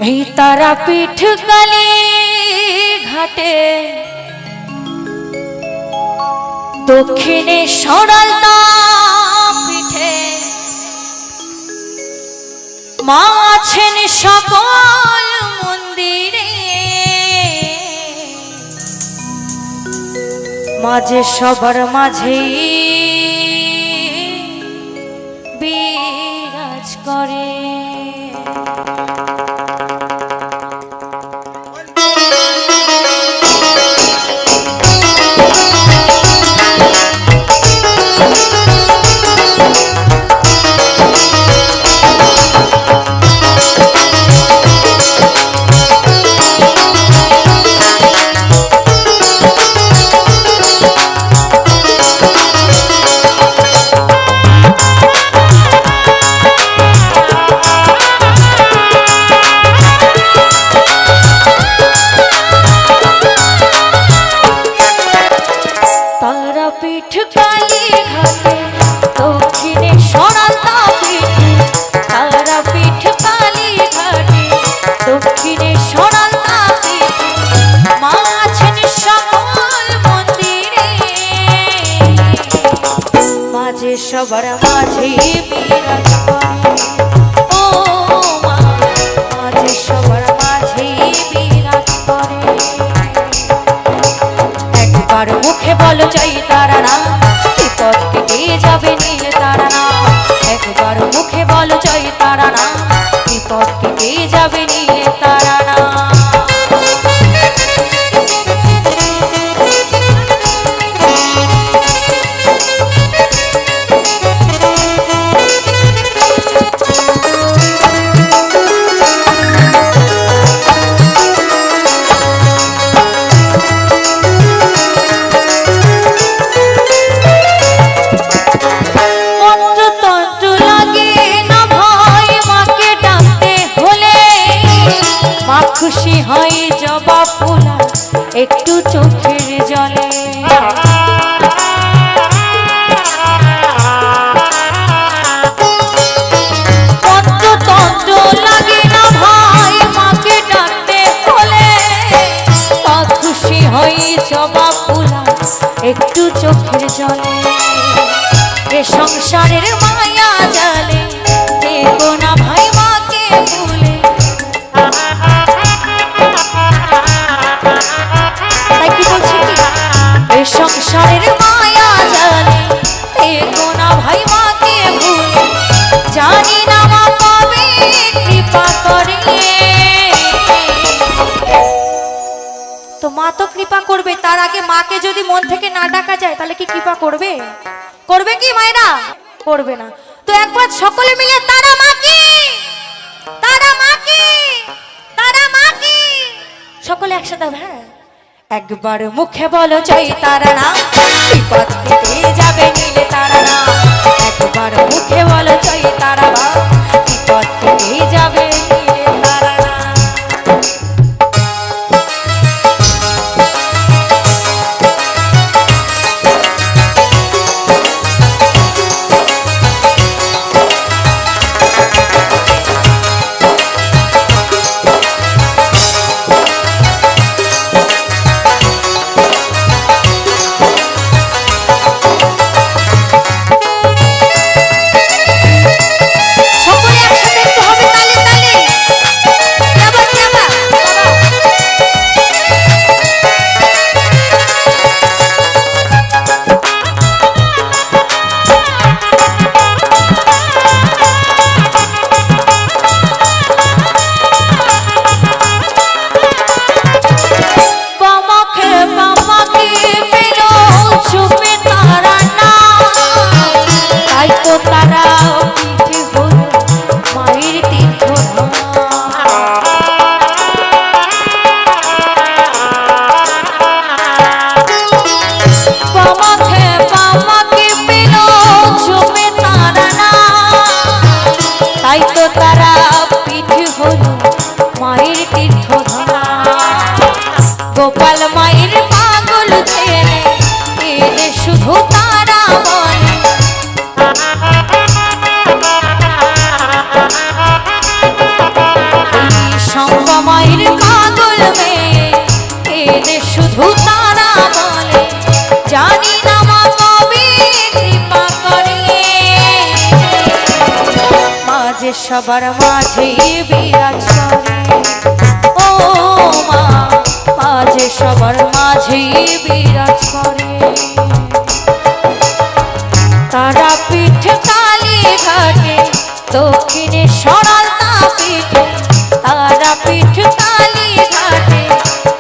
এই তারাপীঠ কালী ঘাটে দক্ষিণে সরালতা পিঠে মা আছেন সকল মন্দিরে, মাঝে সবার মাঝেই বিরাজ করে। তারাপীঠ কালী ঘাটে দক্ষিণে সরালতা পিঠে, তারাপীঠ কালী ঘাটে দক্ষিণে সরালতা পিঠে মা আছেন সকল মন্দিরে, মাঝে সবার মাঝে বিরাজ করে। ও মা মাঝে সবার মাঝে বিরাজ করে। একবার মুখে বলো জয় তারা, বিপদ কেটে যাবে নীল তারা। একবার মুখে বলো জয় তারা, বিপদ কেটে যাবে নীল তারা। খুশি হয় জবা ফুলা একটু চোখের জলে, তন্ত্র লাগে না ভাই মাকে ডাকতে হলে। খুশি হয় জবা ফুলা একটু চোখের জলে, এ সংসারের মায়া জালে দেখো না ভাই মাকে ভুলে। তাই কি বলছি কি এ সংসারের মায়া জালে দেখো না ভাই মাকে ভুলে। জানি না মা কবে কৃপা করে, তো মা তো কৃপা করবে, তার আগে মাকে যদি মন থেকে না ডাকা যায় তাহলে কি কৃপা করবে? করবে কি মায়েরা? করবে না। তো একবার সকলে মিলে তারা মাকে, তারা মাকে, তারা মাকে সকলে একসাথে। হ্যাঁ একবার মুখে বলো জয় তারা, বিপদ কেটে যাবে নীল তারা। একবার মুখে বলো জয় তারা, বিপদ কেটে যাবে নীল তারা। গোপাল মায়ের পাগল ছেলে এলে শুধু তারা বলে, সবার মাঝে বিরাজ করে, ও মা মাঝে সবার মাঝে বিরাজ করে। তারা পিঠ কালী ঘাটে দক্ষিণে সরালতা পিঠে, তারা পিঠ কালী ঘাটে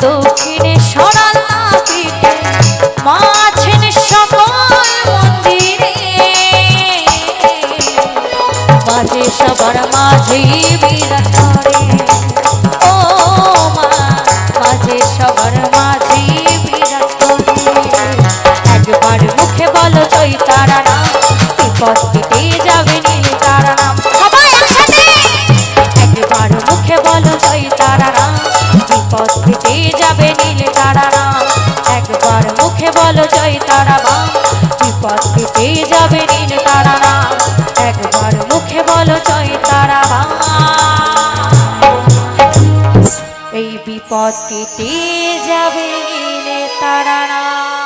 দক্ষিণে সরালতা পিঠে, মাছেন সকল মন্দিরে মাঝে সবার মাঝে বিরাজ করে, ও মা মাঝে সবার মাঝে বিরাজ করে। একবার মুখে বলো জয় তারা নাম, বিপদ কেটে যাবে নীল তারা নাম। সবাই একসাথে একবার মুখে বলো জয় তারা নাম, বিপদ কেটে যাবে নীল তারা নাম। একবার মুখে বলো জয় তারা নাম, বিপদ কেটে যাবে নীল তারা নাম। একবার মুখে বলো জয় তারা নাম, এই বিপদ কেটে যাবে নীল তারা নাম।